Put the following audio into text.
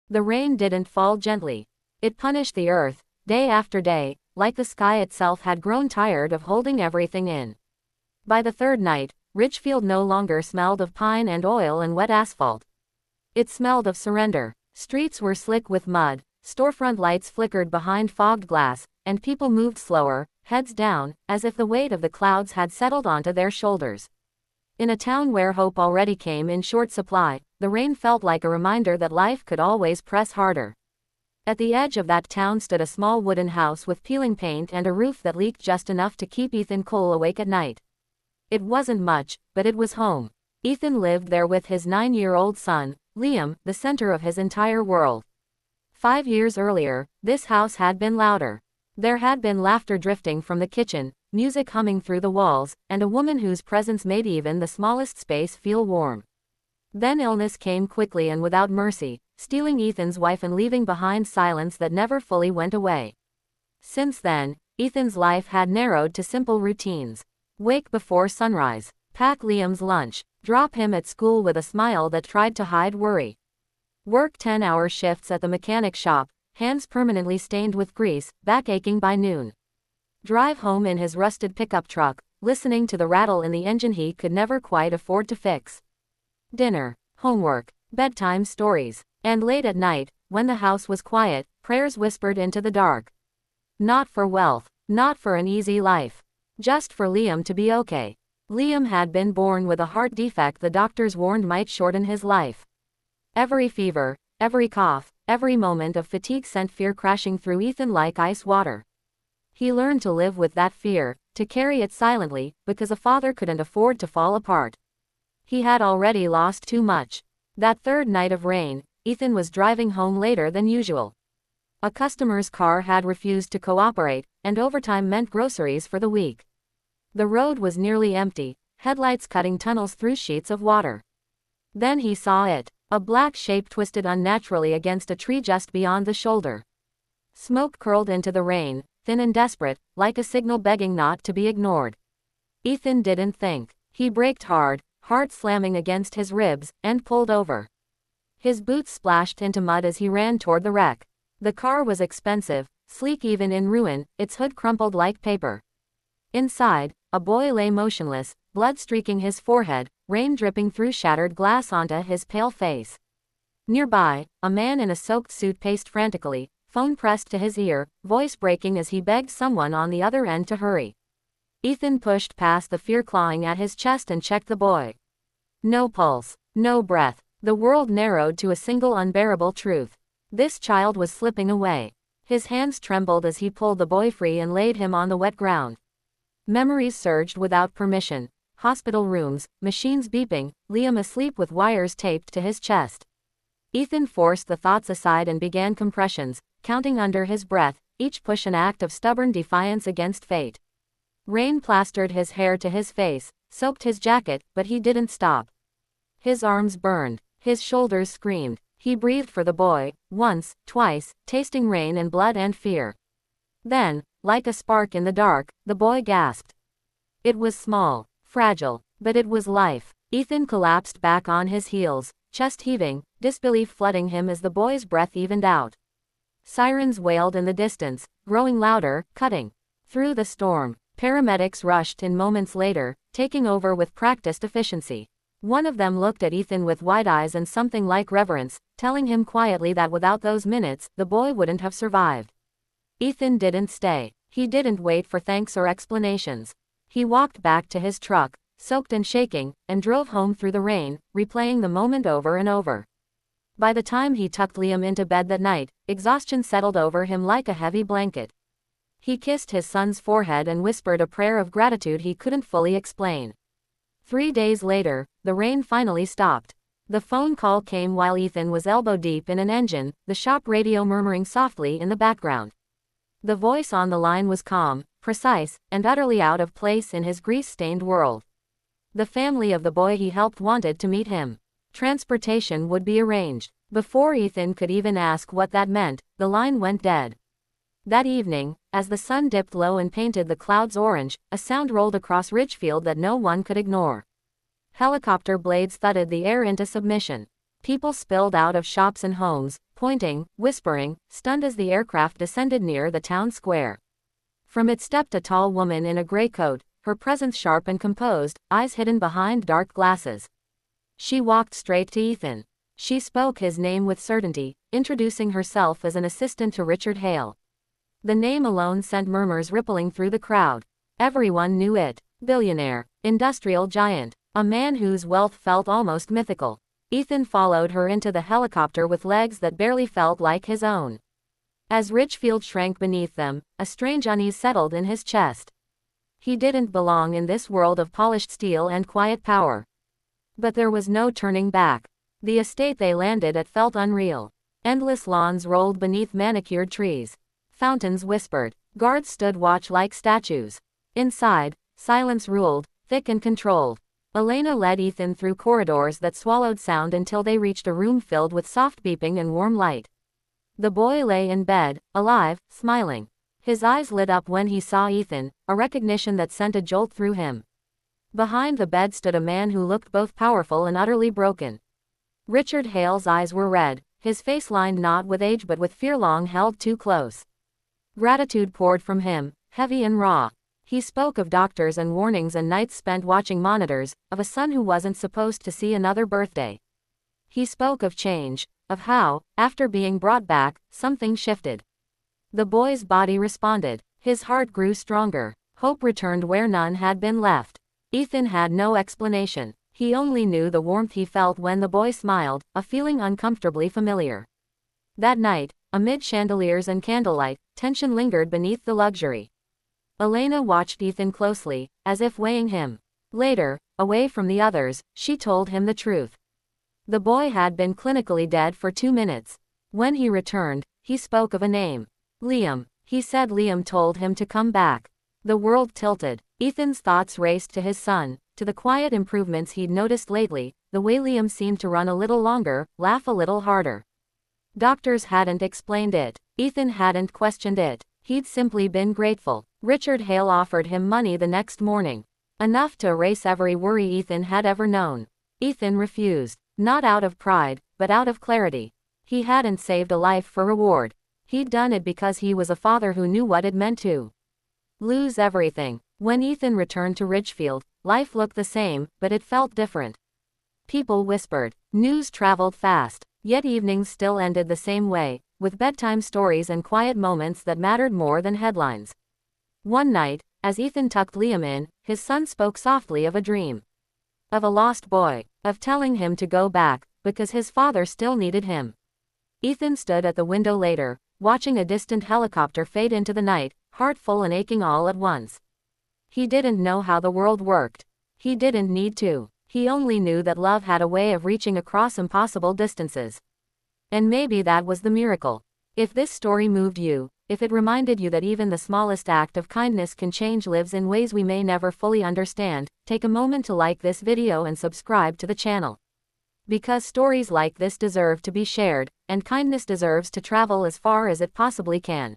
The rain didn't fall gently. It punished the earth, day after day, like the sky itself had grown tired of holding everything in. By the third night, Ridgefield no longer smelled of pine and oil and wet asphalt. It smelled of surrender. Streets were slick with mud, storefront lights flickered behind fogged glass, and people moved slower, heads down, as if the weight of the clouds had settled onto their shoulders. In a town where hope already came in short supply, the rain felt like a reminder that life could always press harder. At the edge of that town stood a small wooden house with peeling paint and a roof that leaked just enough to keep Ethan Cole awake at night. It wasn't much, but it was home. Ethan lived there with his 9-year-old son, Liam, the center of his entire world. 5 years earlier, this house had been louder. There had been laughter drifting from the kitchen, music humming through the walls, and a woman whose presence made even the smallest space feel warm. Then illness came quickly and without mercy, stealing Ethan's wife and leaving behind silence that never fully went away. Since then, Ethan's life had narrowed to simple routines. Wake before sunrise, pack Liam's lunch, drop him at school with a smile that tried to hide worry. Work 10-hour shifts at the mechanic shop, hands permanently stained with grease, back aching by noon. Drive home in his rusted pickup truck, listening to the rattle in the engine he could never quite afford to fix. Dinner, homework, bedtime stories, and late at night, when the house was quiet, prayers whispered into the dark. Not for wealth, not for an easy life. Just for Liam to be okay. Liam had been born with a heart defect the doctors warned might shorten his life. Every fever, every cough, every moment of fatigue sent fear crashing through Ethan like ice water. He learned to live with that fear, to carry it silently, because a father couldn't afford to fall apart. He had already lost too much. That third night of rain, Ethan was driving home later than usual. A customer's car had refused to cooperate, and overtime meant groceries for the week. The road was nearly empty, headlights cutting tunnels through sheets of water. Then he saw it, a black shape twisted unnaturally against a tree just beyond the shoulder. Smoke curled into the rain, thin and desperate, like a signal begging not to be ignored. Ethan didn't think. He braked hard, heart slamming against his ribs, and pulled over. His boots splashed into mud as he ran toward the wreck. The car was expensive, sleek even in ruin, its hood crumpled like paper. Inside, a boy lay motionless, blood streaking his forehead, rain dripping through shattered glass onto his pale face. Nearby, a man in a soaked suit paced frantically, phone pressed to his ear, voice breaking as he begged someone on the other end to hurry. Ethan pushed past the fear clawing at his chest and checked the boy. No pulse, no breath. The world narrowed to a single unbearable truth. This child was slipping away. His hands trembled as he pulled the boy free and laid him on the wet ground. Memories surged without permission. Hospital rooms, machines beeping, Liam asleep with wires taped to his chest. Ethan forced the thoughts aside and began compressions, counting under his breath, each push an act of stubborn defiance against fate. Rain plastered his hair to his face, soaked his jacket, but he didn't stop. His arms burned, his shoulders screamed. He breathed for the boy, once, twice, tasting rain and blood and fear. Then, like a spark in the dark, the boy gasped. It was small, fragile, but it was life. Ethan collapsed back on his heels, chest heaving, disbelief flooding him as the boy's breath evened out. Sirens wailed in the distance, growing louder, cutting through the storm. Paramedics rushed in moments later, taking over with practiced efficiency. One of them looked at Ethan with wide eyes and something like reverence, telling him quietly that without those minutes, the boy wouldn't have survived. Ethan didn't stay. He didn't wait for thanks or explanations. He walked back to his truck, soaked and shaking, and drove home through the rain, replaying the moment over and over. By the time he tucked Liam into bed that night, exhaustion settled over him like a heavy blanket. He kissed his son's forehead and whispered a prayer of gratitude he couldn't fully explain. 3 days later, the rain finally stopped. The phone call came while Ethan was elbow-deep in an engine, the shop radio murmuring softly in the background. The voice on the line was calm, precise, and utterly out of place in his grease-stained world. The family of the boy he helped wanted to meet him. Transportation would be arranged. Before Ethan could even ask what that meant, the line went dead. That evening, as the sun dipped low and painted the clouds orange, a sound rolled across Ridgefield that no one could ignore. Helicopter blades thudded the air into submission. People spilled out of shops and homes, pointing, whispering, stunned as the aircraft descended near the town square. From it stepped a tall woman in a gray coat, her presence sharp and composed, eyes hidden behind dark glasses. She walked straight to Ethan. She spoke his name with certainty, introducing herself as an assistant to Richard Hale. The name alone sent murmurs rippling through the crowd. Everyone knew it. Billionaire, industrial giant, a man whose wealth felt almost mythical. Ethan followed her into the helicopter with legs that barely felt like his own. As Richfield shrank beneath them, a strange unease settled in his chest. He didn't belong in this world of polished steel and quiet power. But there was no turning back. The estate they landed at felt unreal. Endless lawns rolled beneath manicured trees. Fountains whispered. Guards stood watch like statues. Inside, silence ruled, thick and controlled. Elena led Ethan through corridors that swallowed sound until they reached a room filled with soft beeping and warm light. The boy lay in bed, alive, smiling. His eyes lit up when he saw Ethan, a recognition that sent a jolt through him. Behind the bed stood a man who looked both powerful and utterly broken. Richard Hale's eyes were red, his face lined not with age but with fear long held too close. Gratitude poured from him, heavy and raw. He spoke of doctors and warnings and nights spent watching monitors, of a son who wasn't supposed to see another birthday. He spoke of change, of how, after being brought back, something shifted. The boy's body responded. His heart grew stronger. Hope returned where none had been left. Ethan had no explanation. He only knew the warmth he felt when the boy smiled, a feeling uncomfortably familiar. That night, amid chandeliers and candlelight, tension lingered beneath the luxury. Elena watched Ethan closely, as if weighing him. Later, away from the others, she told him the truth. The boy had been clinically dead for 2 minutes. When he returned, he spoke of a name. Liam. He said Liam told him to come back. The world tilted. Ethan's thoughts raced to his son, to the quiet improvements he'd noticed lately, the way Liam seemed to run a little longer, laugh a little harder. Doctors hadn't explained it. Ethan hadn't questioned it. He'd simply been grateful. Richard Hale offered him money the next morning. Enough to erase every worry Ethan had ever known. Ethan refused. Not out of pride, but out of clarity. He hadn't saved a life for reward. He'd done it because he was a father who knew what it meant to lose everything. When Ethan returned to Ridgefield, life looked the same, but it felt different. People whispered. News traveled fast. Yet evenings still ended the same way, with bedtime stories and quiet moments that mattered more than headlines. One night, as Ethan tucked Liam in, his son spoke softly of a dream. Of a lost boy, of telling him to go back, because his father still needed him. Ethan stood at the window later, watching a distant helicopter fade into the night, heart full and aching all at once. He didn't know how the world worked. He didn't need to. He only knew that love had a way of reaching across impossible distances. And maybe that was the miracle. If this story moved you, if it reminded you that even the smallest act of kindness can change lives in ways we may never fully understand, take a moment to like this video and subscribe to the channel. Because stories like this deserve to be shared, and kindness deserves to travel as far as it possibly can.